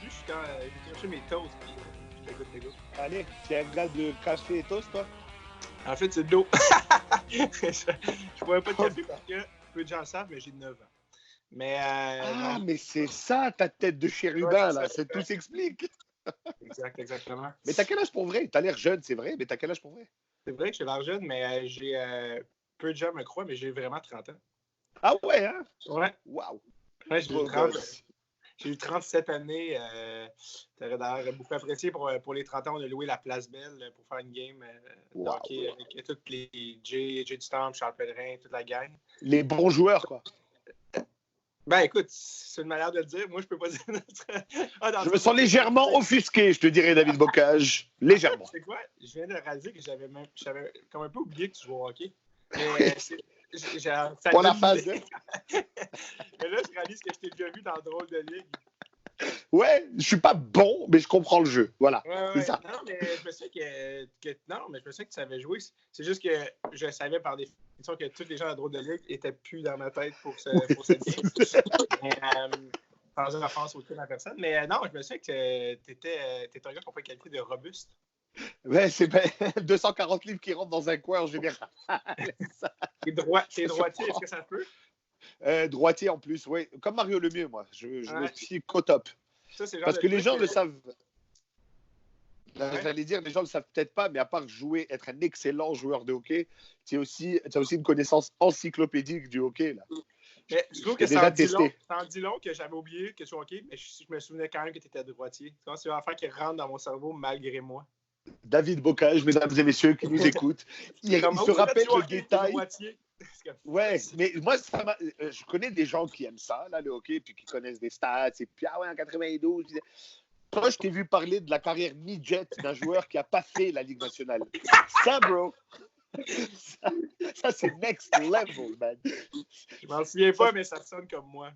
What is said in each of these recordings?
aujourd'hui, je suis quand j'ai cherché mes toasts, puis je t'écoute, les gars. Allez, tu es un gars de café et toast, toi? En fait, c'est de l'eau. Je bois pas de café parce que peu de gens le savent, mais j'ai 9 ans. Mais Ah, non, mais c'est ça ta tête de ouais, chérubin, c'est là. ça. Tout s'explique. Exactement. Mais t'as quel âge pour vrai? T'as l'air jeune, c'est vrai, mais t'as quel âge pour vrai? C'est vrai que j'ai l'air jeune, mais j'ai peu de gens me croient, mais j'ai vraiment 30 ans. Ah ouais, hein? Ouais, Waouh! ouais j'ai eu Beau 30. gosse. J'ai eu 37 années. T'aurais d'ailleurs beaucoup apprécié pour les 30 ans. On a loué la Place Belle pour faire une game de Waouh. hockey avec tous les Jay du Storm, Charles Pellerin, toute la gang. Les bons joueurs, quoi. Ben écoute, c'est une manière de le dire. Moi, je peux pas dire notre. Ah, dans Je le me sens sens légèrement offusqué, je te dirais, David Bocage. Légèrement. C'est quoi? Je viens de réaliser que j'avais comme un peu oublié que tu jouais au hockey. Mais Oui. ça Pour la donne phase. l'idée. Mais là, je réalise que je t'ai déjà vu dans Drôle de Ligue. Ouais, je suis pas bon, mais je comprends le jeu. Voilà, c'est Ouais. ça. Non, mais je me souviens non, mais je me souviens que tu savais jouer. C'est juste que je savais par définition que tous les gens de Drôle de Ligue étaient plus dans ma tête pour cette game. Mais, sans une offense aucune à personne. Mais non, je me souviens que t'étais un gars qu'on peut qualifier de robuste. Ouais, c'est 240 livres qui rentrent dans un coin en général. T'es droitier, est-ce que ça peut? Droitier en plus, oui. Comme Mario Lemieux, moi. Je me Ouais. fie qu'au top. Ça, c'est le genre Parce de que les truc gens le savent. Ouais. J'allais dire, les gens ne le savent peut-être pas, mais à part jouer, être un excellent joueur de hockey, tu as aussi une connaissance encyclopédique du hockey. Là. Mais je trouve J'ai que ça en déjà testé. dit long que j'avais oublié que tu jouais au hockey, mais je me souvenais quand même que tu étais droitier. C'est une affaire qui rentre dans mon cerveau malgré moi. David Bocage, mesdames et messieurs qui nous écoutent, il se rappelle le détail. Ouais, mais moi, je connais des gens qui aiment ça, là, le hockey, puis qui connaissent des stats, et puis, ah ouais, en 92. Toi, je t'ai vu parler de la carrière midget d'un joueur qui n'a pas fait la Ligue nationale. Ça, bro, ça c'est next level, man. Je m'en souviens pas, mais ça sonne comme moi.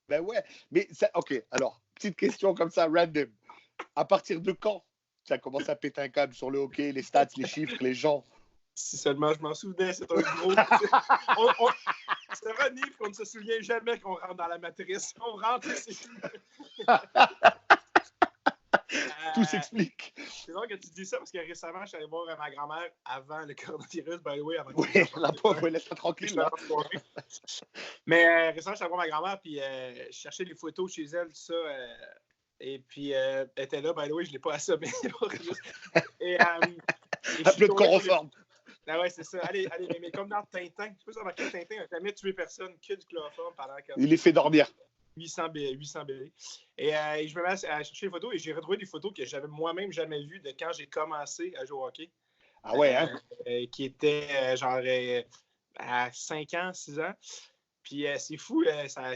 Ben ouais, mais ça, ok, alors, petite question comme ça, random. À partir de quand ça commence à péter un câble sur le hockey, les stats, les chiffres, les gens? Si seulement je m'en souvenais, c'est un gros. C'est vrai, Nive, qu'on ne se souvient jamais qu'on rentre dans la matrice. On rentre et c'est tout. Tout s'explique. C'est drôle que tu dis ça parce que récemment, je suis allé voir ma grand-mère avant le coronavirus, by the way. Oui, la pauvre, laisse-la tranquille, là. Mais récemment, je suis allé voir ma grand-mère, puis je cherchais les photos chez elle, tout ça. Et puis, elle était là, by the way, je ne l'ai pas assommée. Et Appelé de chloroforme. Ah ouais, c'est ça. Allez, mais comme dans Tintin. Je sais pas si remarqué, Tintin n'a jamais tué personne que du chloroforme pendant Il les fait dormir. 800 BD. Et je me mets à chercher les photos et j'ai retrouvé des photos que j'avais moi-même jamais vues de quand j'ai commencé à jouer au hockey. Ah ouais, hein? Qui était genre à 5 ans, 6 ans. Puis c'est fou,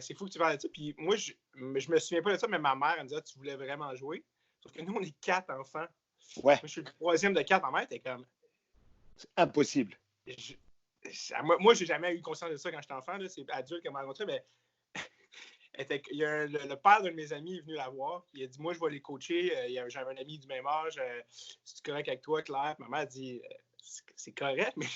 c'est fou que tu parles de ça. Puis moi, je me souviens pas de ça, mais ma mère, elle me disait, tu voulais vraiment jouer. Sauf que nous, on est 4 enfants. Ouais. Moi, je suis le troisième de 4. Ma mère était comme... C'est impossible. Moi, j'ai jamais eu conscience de ça quand j'étais enfant. Là. C'est adulte qui m'a rencontré, mais le père d'un de mes amis est venu la voir. Il a dit, moi, je vais les coacher. J'avais un ami du même âge. C'est correct avec toi, Claire? Ma mère a dit, c'est correct, mais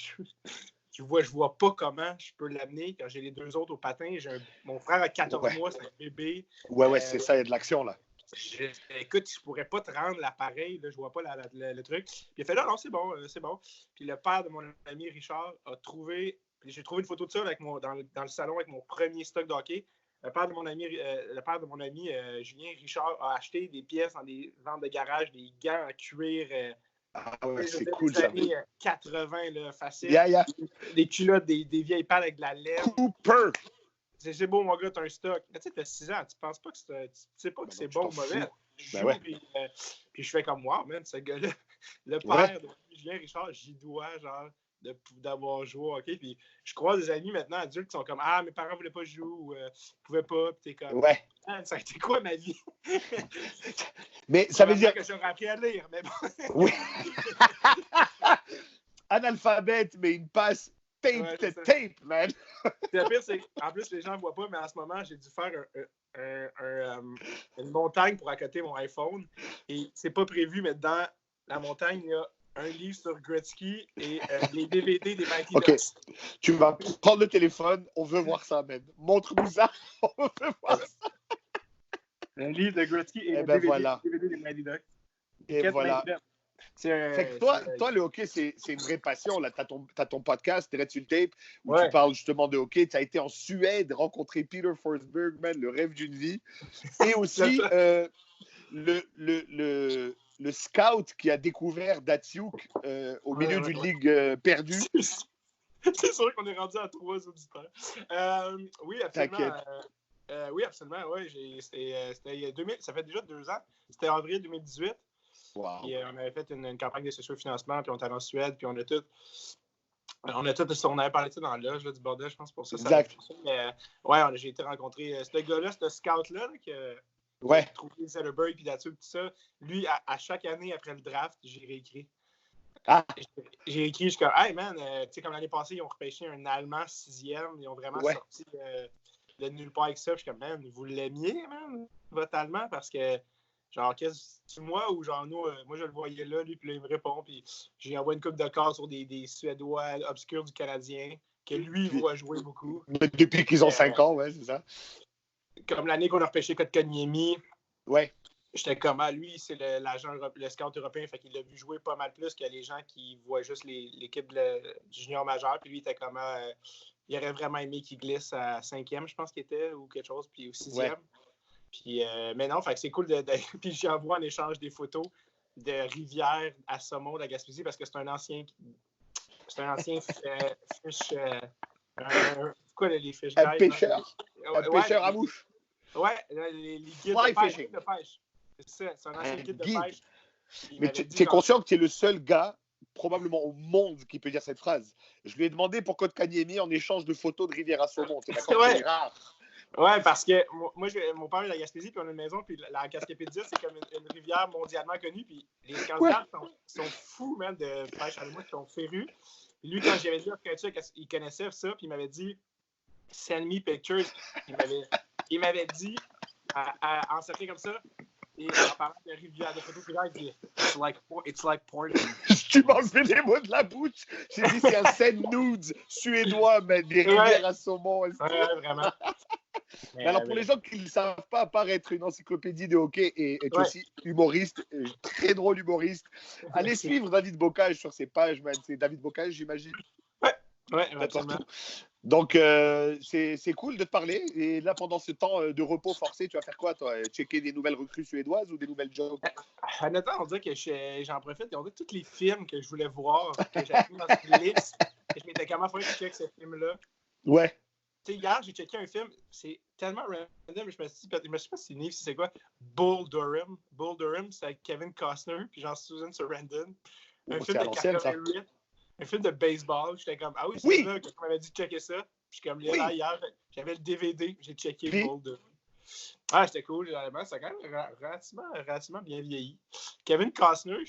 je vois pas comment je peux l'amener quand j'ai les deux autres au patin. Mon frère a 14 mois, c'est un bébé. Ouais, c'est ça, il y a de l'action, là. Écoute, je pourrais pas te rendre l'appareil, là, je vois pas le truc. Puis il a fait là, non, c'est bon. Puis le père de mon ami Richard a trouvé, j'ai trouvé une photo de ça dans le salon avec mon premier stock de hockey. Le père de mon ami Julien Richard a acheté des pièces dans des ventes de garage, des gants en cuir. Ah ouais, c'est cool ça. Des années 80, là, facile. Yeah. Des culottes, des vieilles pattes avec de la laine. Cooper! C'est beau, mon gars, t'as un stock. Mais tu sais, t'as 6 ans, tu penses pas que tu sais pas que c'est bon ou mauvais. Je joue, puis je fais comme, wow, man, ce gars-là, le père de Julien Richard, j'y dois, genre, d'avoir joué au hockey. Puis je croise des amis maintenant, adultes, qui sont comme, ah, mes parents voulaient pas jouer ou pouvaient pas. Puis t'es comme, ah, ça a été quoi ma vie? Mais ça veut dire que j'aurais appris à lire, mais bon. Oui. Analphabète, mais une passe tape, man. Le pire, c'est en plus, les gens ne voient pas, mais en ce moment, j'ai dû faire une montagne pour accoter mon iPhone. Et c'est pas prévu, mais dans la montagne, il y a un livre sur Gretzky et les DVD des Mighty Ducks. OK. Tu vas prendre le téléphone. On veut voir ça, man. Montre-nous ça. On veut voir ça. Un livre de Gretzky et le DVD des Mighty Ducks. Et voilà. Fait que toi, le hockey, c'est une vraie passion. Là, t'as ton podcast, Red sur le Tape, où tu parles justement de hockey. Tu as été en Suède, rencontré Peter Forsberg, man, le rêve d'une vie. Et aussi, le scout qui a découvert Datsyuk au milieu d'une ligue perdue. C'est sûr qu'on est rendu à 3 auditeurs. Oui, absolument. Oui, absolument. Ouais, ça fait déjà 2 ans. C'était en avril 2018. Wow. Puis, on avait fait une campagne de socio-financement, puis on était allé en Suède, puis on a tout, on avait parlé de ça dans la loge là, du bordel, je pense, pour ça. Exact. Mais ouais, j'ai été rencontrer ce gars-là, ce scout-là, qui a trouvé Zetterberg, puis là-dessus, tout ça. Lui, à chaque année après le draft, j'ai réécrit. J'ai écrit, je suis comme, hey man, tu sais, comme l'année passée, ils ont repêché un Allemand 6e, ils ont vraiment sorti de nulle part avec ça. Je suis comme, man, vous l'aimiez, man, votre Allemand, parce que. Genre, c'est moi ou genre nous, moi je le voyais là, lui, puis là, il me répond, puis j'ai envoyé une coupe de cartes sur des Suédois obscurs du Canadien, que lui, il voit jouer beaucoup. Depuis qu'ils ont 5 ans, ouais, c'est ça. Comme l'année qu'on a repêché Kotkaniemi, ouais. J'étais comme, lui, c'est le scout européen, fait qu'il l'a vu jouer pas mal plus que les gens qui voient juste l'équipe du junior majeur, puis lui, il était comme, il aurait vraiment aimé qu'il glisse à 5e, je pense qu'il était, ou quelque chose, puis au 6e. Ouais. Puis, mais non, fait que c'est cool puis j'envoie en échange des photos de rivière à saumon de la Gaspésie parce que c'est un ancien fish. Quoi, les fish guys? Un pêcheur à mouche. Ouais, les guides de pêche. C'est un ancien guide de pêche. Mais tu es conscient que tu es le seul gars, probablement au monde, qui peut dire cette phrase. Je lui ai demandé pour Kotkaniemi en échange de photos de rivière à saumon. T'es d'accord? C'est rare. Ouais, parce que moi, mon père est de la Gaspésie, puis on a une maison, puis la Cascapédia, c'est comme une rivière mondialement connue, puis les candidats sont fous, même, de pêche à l'eau, qui sont férus. Lui, quand j'avais dit il connaissait ça, puis il m'avait dit « Send me pictures ». Il m'avait dit, en cercle comme ça, et en parlant de rivière, de photos rivière, il dit « It's like porn ». Tu m'as enlevé les mots de la bouche. J'ai dit c'est un scène nudes suédois, mais des rivières à saumon. Ouais, vraiment. Mais alors, pour les gens qui ne savent pas, à part être une encyclopédie de hockey et être aussi humoriste, très drôle humoriste, allez suivre David Bocage sur ses pages, man. C'est David Bocage, j'imagine. Ouais, absolument. Donc, c'est cool de te parler. Et là, pendant ce temps de repos forcé, tu vas faire quoi, toi? Checker des nouvelles recrues suédoises ou des nouvelles jokes? Honnêtement, on dirait que j'en profite. On dirait tous les films que je voulais voir, que j'avais mis dans une liste, que je m'étais comment fallu que je check ce film-là. Ouais. Tu sais, hier, j'ai checké un film, c'est tellement random, je me suis pas si Nive, c'est quoi? Bull Durham. Bull Durham, c'est avec Kevin Costner, puis Susan Sarandon. Un film de 88. Un film de baseball. J'étais comme, oui, c'est là que tu m'avais dit de checker ça. Puis comme là, hier, j'avais le DVD, j'ai checké Bull Durham. C'était cool, généralement. Ça a quand même relativement bien vieilli. Kevin Costner,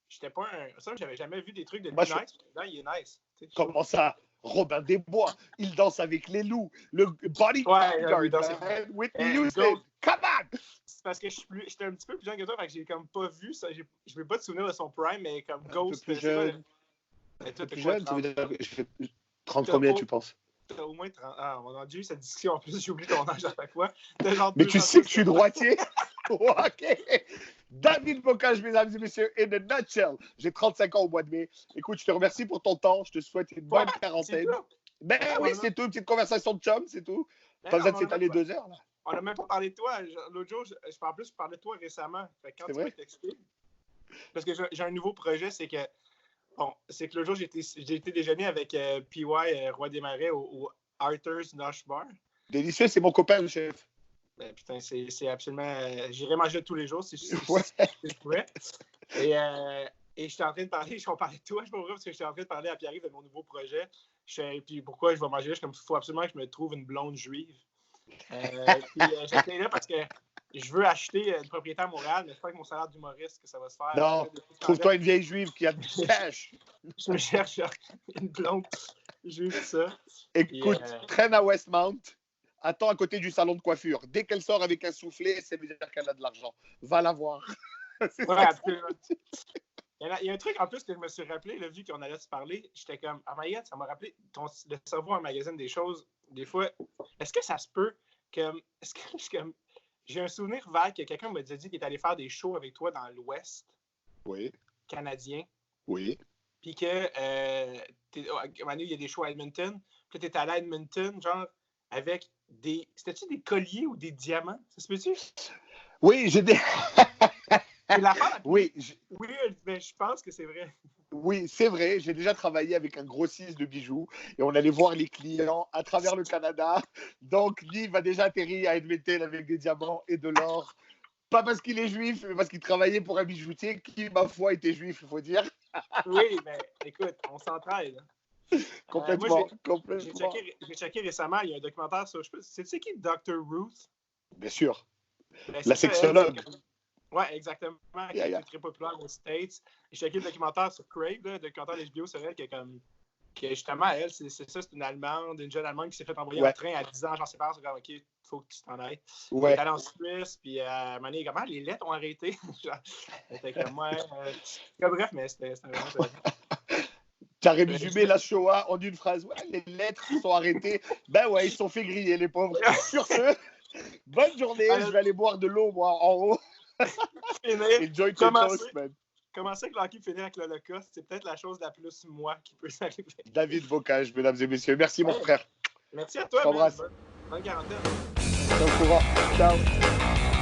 j'étais pas ça, j'avais jamais vu des trucs de lui nice. Là, il est nice. Comment ça? Robin des Bois, il danse avec les loups, le bodyguard, Whitney Houston, come on! C'est parce que j'étais un petit peu plus jeune que toi, fait que j'ai comme pas vu ça, je ne peux pas te souvenir de son prime, mais comme Ghost, un peu plus jeune. Un peu plus jeune, ça veut dire 30 combien tu penses? T'as au moins 30 ans, on a déjà eu cette discussion, en plus j'ai oublié ton âge à chaque fois. Mais tu sais que je suis droitier? Ok. David Bocage, mesdames et messieurs, in a nutshell. J'ai 35 ans au mois de mai. Écoute, je te remercie pour ton temps. Je te souhaite une bonne quarantaine. Ben oui, c'est tout. Une petite conversation de chum, c'est tout. Pas besoin de s'étaler 2 heures. Là. On n'a même pas parlé de toi. L'autre jour, je parlais de toi récemment. Fait que quand tu m'as texté, parce que j'ai un nouveau projet, c'est que l'autre jour, j'ai été déjeuner avec PY, Roi des Marais, au Arthur's Nosh Bar. Délicieux, c'est mon copain, le chef. Ben, putain, c'est absolument. J'irais manger tous les jours si je pouvais. Et j'étais en train de parler, on parlait de toi, je sais pas pourquoi, parce que j'étais en train de parler à Pierre-Yves de mon nouveau projet. Puis pourquoi je vais manger là, il faut absolument que je me trouve une blonde juive. Puis j'étais là parce que je veux acheter une propriété à Montréal, mais c'est pas avec mon salaire d'humoriste que ça va se faire. Non, trouve-toi une vieille juive qui a du cash. Je me cherche une blonde juive, ça. Écoute, traîne à Westmount. Attends à côté du salon de coiffure. Dès qu'elle sort avec un soufflet, ça veut dire qu'elle a de l'argent. Va la voir. Absolument. Il y a un truc en plus que je me suis rappelé, là, vu qu'on allait se parler. J'étais comme, oh my God, ça m'a rappelé, le cerveau emmagasine des choses. Des fois, est-ce que ça se peut que. J'ai un souvenir vague que quelqu'un m'a dit qu'il est allé faire des shows avec toi dans l'Ouest canadien. Oui. Puis que, à un moment donné, il y a des shows à Edmonton. Puis tu es allé à Edmonton, genre, avec des... C'était-tu des colliers ou des diamants? Ça se peut-tu? Oui, j'ai des... C'est l'affaire la plus oui, weird, mais je pense que c'est vrai. Oui, c'est vrai. J'ai déjà travaillé avec un grossiste de bijoux et on allait voir les clients à travers le Canada. Donc, lui va déjà atterrir à Edmonton avec des diamants et de l'or. Pas parce qu'il est juif, mais parce qu'il travaillait pour un bijoutier qui, ma foi, était juif, il faut dire. Oui, mais écoute, on s'entraide. Complètement. J'ai checké récemment, il y a un documentaire sur... C'est qui Dr. Ruth? Bien sûr. Ben, la sexologue. Oui, exactement, qui est très populaire aux States. J'ai checké le documentaire sur Crave, le documentaire d'HBO sur elle, que justement, elle, c'est ça, c'est une Allemande, une jeune Allemande qui s'est fait envoyer en train à 10 ans. Genre, ses parents sont comme, OK, il faut que tu t'en ailles. Elle est allée en Suisse, puis à un moment donné, comment les lettres ont arrêté? C'était comme, bref, mais c'était vraiment... Tu as résumé la Shoah en une phrase. Ouais, les lettres sont arrêtées. Ben ouais, ils se sont fait griller, les pauvres. Sur ce, bonne journée. Je vais aller boire de l'eau, moi, en haut. Enjoy your toast, man. Commencer avec l'hockey, finir avec l'Holocauste, c'est peut-être la chose la plus moi qui peut s'arriver. David Bocage, mesdames et messieurs. Merci, mon frère. Merci à toi. Je t'embrasse. Bonne quarantaine. Au courant. Ciao.